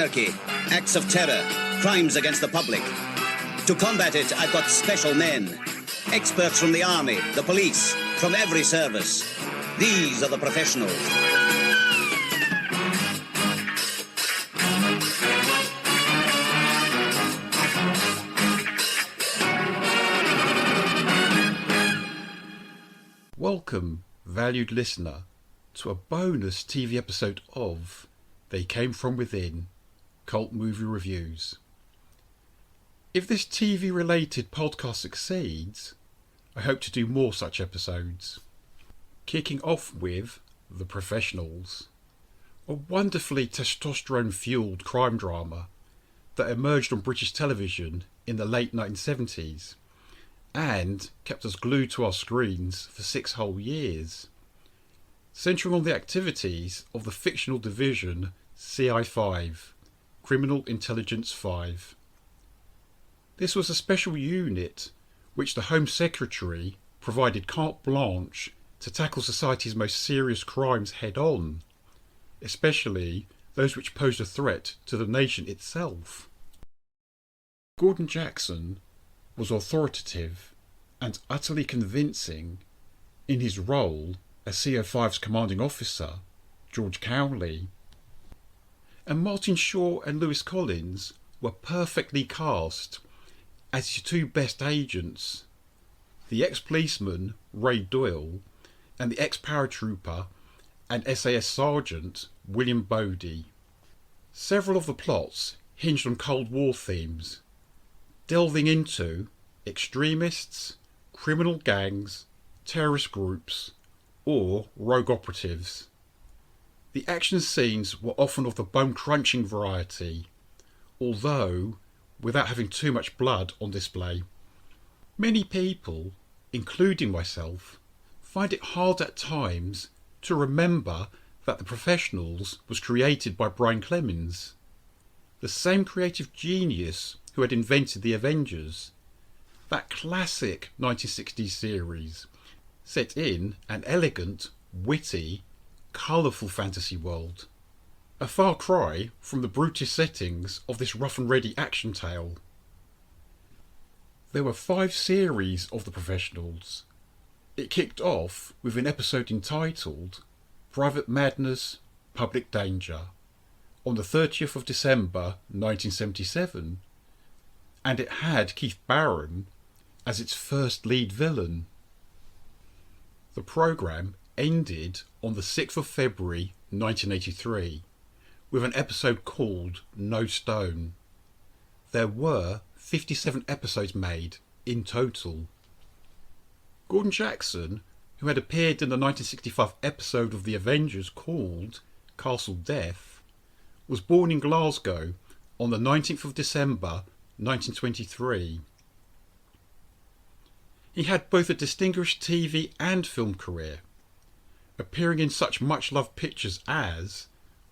anarchy, acts of terror, crimes against the public. To combat it, I've got special men. Experts from the army, the police, from every service. These are the professionals. Welcome, valued listener, to a bonus TV episode of They Came From Within, Cult Movie Reviews. If this TV-related podcast succeeds, I hope to do more such episodes. Kicking off with The Professionals, a wonderfully testosterone-fueled crime drama that emerged on British television in the late 1970s and kept us glued to our screens for 6 whole years, centering on the activities of the fictional division CI5, Criminal Intelligence 5. This was a special unit which the Home Secretary provided carte blanche to tackle society's most serious crimes head-on, especially those which posed a threat to the nation itself. Gordon Jackson was authoritative and utterly convincing in his role as CO5's commanding officer, George Cowley. And Martin Shaw and Lewis Collins were perfectly cast as his 2 best agents, the ex-policeman Ray Doyle and the ex-paratrooper and SAS Sergeant William Bodie. Several of the plots hinged on Cold War themes, delving into extremists, criminal gangs, terrorist groups, or rogue operatives. The action scenes were often of the bone-crunching variety, although without having too much blood on display. Many people, including myself, find it hard at times to remember that The Professionals was created by Brian Clemens, the same creative genius who had invented the Avengers, that classic 1960s series set in an elegant, witty, colourful fantasy world. A far cry from the brutish settings of this rough and ready action tale. There were 5 series of The Professionals. It kicked off with an episode entitled Private Madness, Public Danger on the 30th of December 1977, and it had Keith Barron as its first lead villain. The programme ended on the 6th of February 1983 with an episode called No Stone. There were 57 episodes made in total. Gordon Jackson, who had appeared in the 1965 episode of The Avengers called Castle Death, was born in Glasgow on the 19th of December 1923. He had both a distinguished TV and film career, appearing in such much-loved pictures as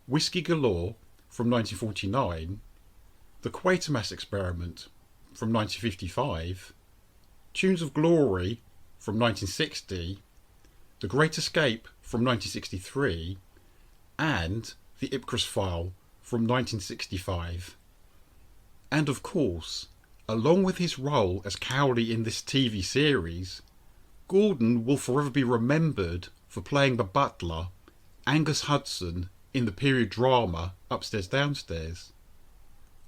Whiskey Galore from 1949, The Quatermass Experiment from 1955, Tunes of Glory from 1960, The Great Escape from 1963, and The Ipcress File from 1965. And of course, along with his role as Cowley in this TV series, Gordon will forever be remembered for playing the butler, Angus Hudson, in the period drama Upstairs Downstairs.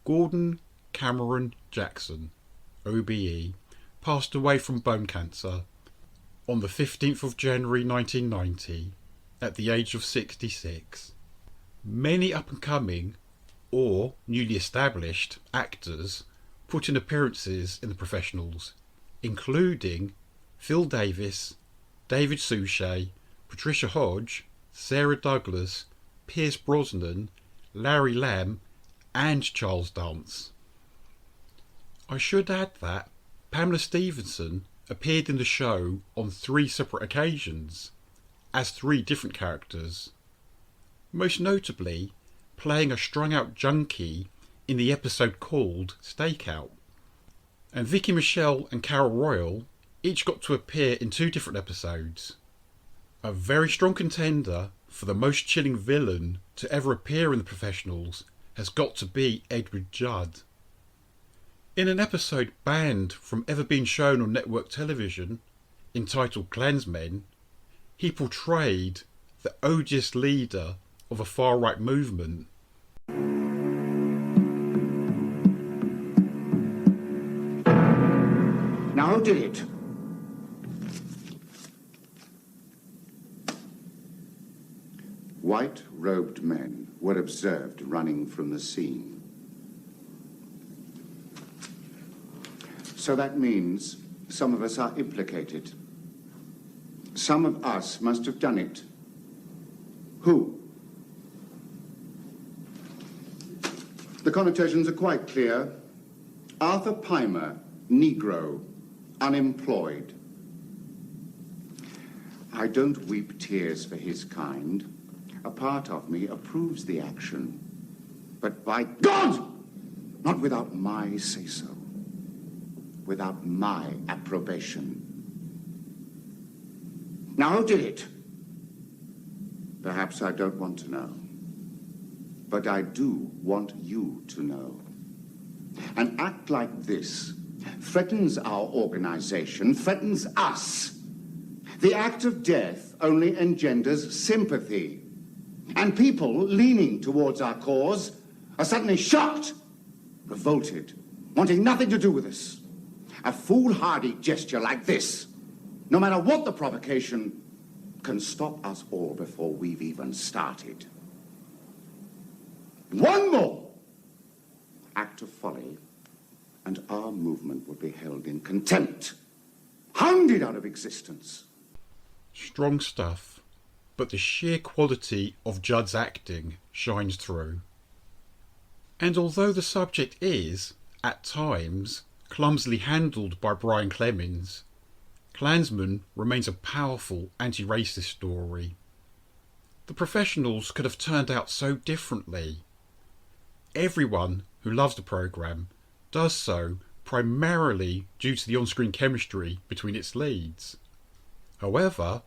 Gordon Cameron Jackson, OBE, passed away from bone cancer on the 15th of January 1990 at the age of 66. Many up-and-coming or newly established actors put in appearances in The Professionals, including Phil Davis, David Suchet, Patricia Hodge, Sarah Douglas, Pierce Brosnan, Larry Lamb, and Charles Dance. I should add that Pamela Stephenson appeared in the show on 3 separate occasions, as 3 different characters, most notably playing a strung-out junkie in the episode called Stakeout. And Vicky Michelle and Carol Royal each got to appear in 2 different episodes. A very strong contender for the most chilling villain to ever appear in The Professionals has got to be Edward Judd. In an episode banned from ever being shown on network television, entitled Klansmen, he portrayed the odious leader of a far-right movement. Now who did it? White-robed men were observed running from the scene. So that means some of us are implicated. Some of us must have done it. Who? The connotations are quite clear. Arthur Pimer, Negro, unemployed. I don't weep tears for his kind. A part of me approves the action. But by God, not without my say-so. Without my approbation. Now, who did it? Perhaps I don't want to know. But I do want you to know. An act like this threatens our organization, threatens us. The act of death only engenders sympathy. And people leaning towards our cause are suddenly shocked, revolted, wanting nothing to do with us. A foolhardy gesture like this, no matter what the provocation, can stop us all before we've even started. One more act of folly, and our movement would be held in contempt, hounded out of existence. Strong stuff, but the sheer quality of Judd's acting shines through. And although the subject is, at times, clumsily handled by Brian Clemens, Klansman remains a powerful anti-racist story. The Professionals could have turned out so differently. Everyone who loves the programme does so primarily due to the on-screen chemistry between its leads. However,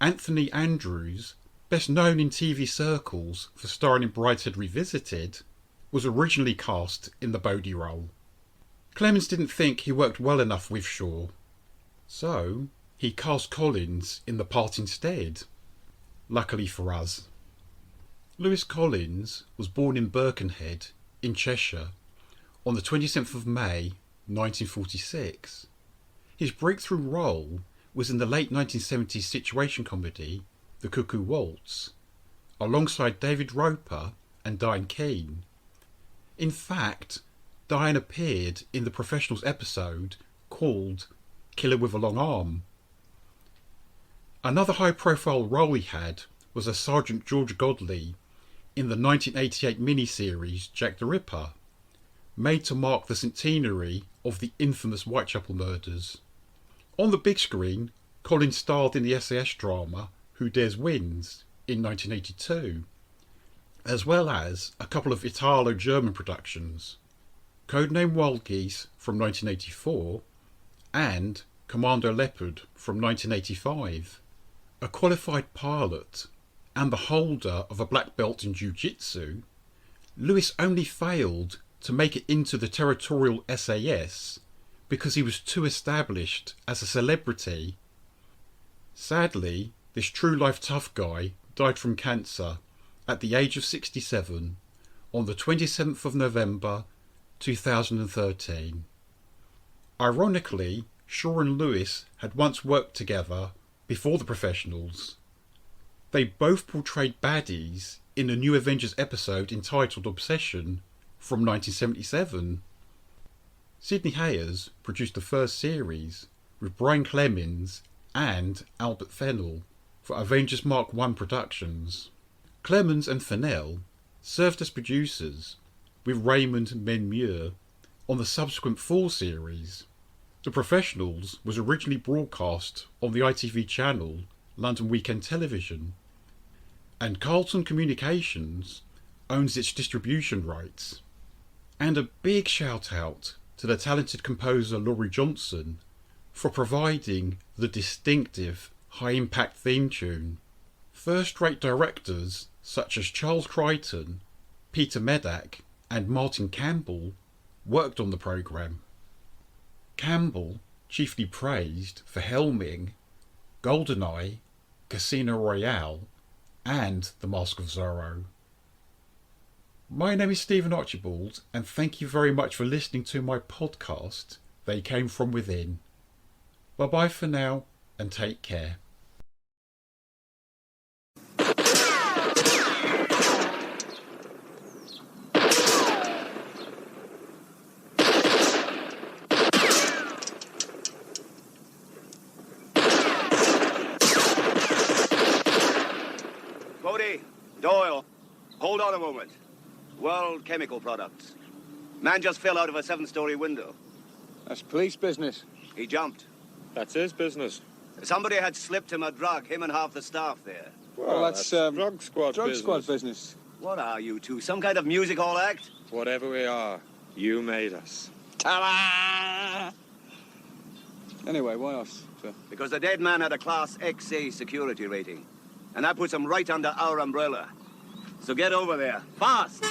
Anthony Andrews, best known in TV circles for starring in Brideshead Revisited, was originally cast in the Bodie role. Clemens didn't think he worked well enough with Shaw, so he cast Collins in the part instead. Luckily for us. Lewis Collins was born in Birkenhead, in Cheshire, on the 27th of May 1946. His breakthrough role was in the late 1970s situation comedy The Cuckoo Waltz, alongside David Roper and Diane Keane. In fact, Diane appeared in the Professionals episode called Killer with a Long Arm. Another high-profile role he had was as Sergeant George Godley in the 1988 miniseries Jack the Ripper, made to mark the centenary of the infamous Whitechapel murders. On the big screen, Collins starred in the SAS drama Who Dares Wins in 1982, as well as a couple of Italo-German productions, Codename Wild Geese from 1984 and Commando Leopard from 1985. A qualified pilot and the holder of a black belt in jiu-jitsu, Lewis only failed to make it into the territorial SAS because he was too established as a celebrity. Sadly, this true-life tough guy died from cancer at the age of 67 on the 27th of November 2013. Ironically, Shaw and Lewis had once worked together before the Professionals. They both portrayed baddies in a New Avengers episode entitled Obsession from 1977. Sidney Hayers produced the first series with Brian Clemens and Albert Fennell for Avengers Mark I Productions. Clemens and Fennell served as producers with Raymond Menmuir on the subsequent Fall series. The Professionals was originally broadcast on the ITV channel London Weekend Television, and Carlton Communications owns its distribution rights. And a big shout out to the talented composer Laurie Johnson for providing the distinctive high impact theme tune. First rate directors such as Charles Crichton, Peter Medak and Martin Campbell worked on the programme. Campbell chiefly praised for helming GoldenEye, Casino Royale and The Mask of Zorro. My name is Stephen Archibald, and thank you very much for listening to my podcast, They Came From Within. Bye bye for now, and take care. Bodie, Doyle, hold on a moment. World Chemical Products. Man just fell out of a 7-story window. That's police business. He jumped. That's his business. Somebody had slipped him a drug, him and half the staff there. Well, that's drug squad drug business. squad business. What are you two, some kind of music hall act? Whatever we are, you made us. Ta-da! Anyway, why us, sir? Because the dead man had a Class XA security rating. And that puts him right under our umbrella. So get over there, fast!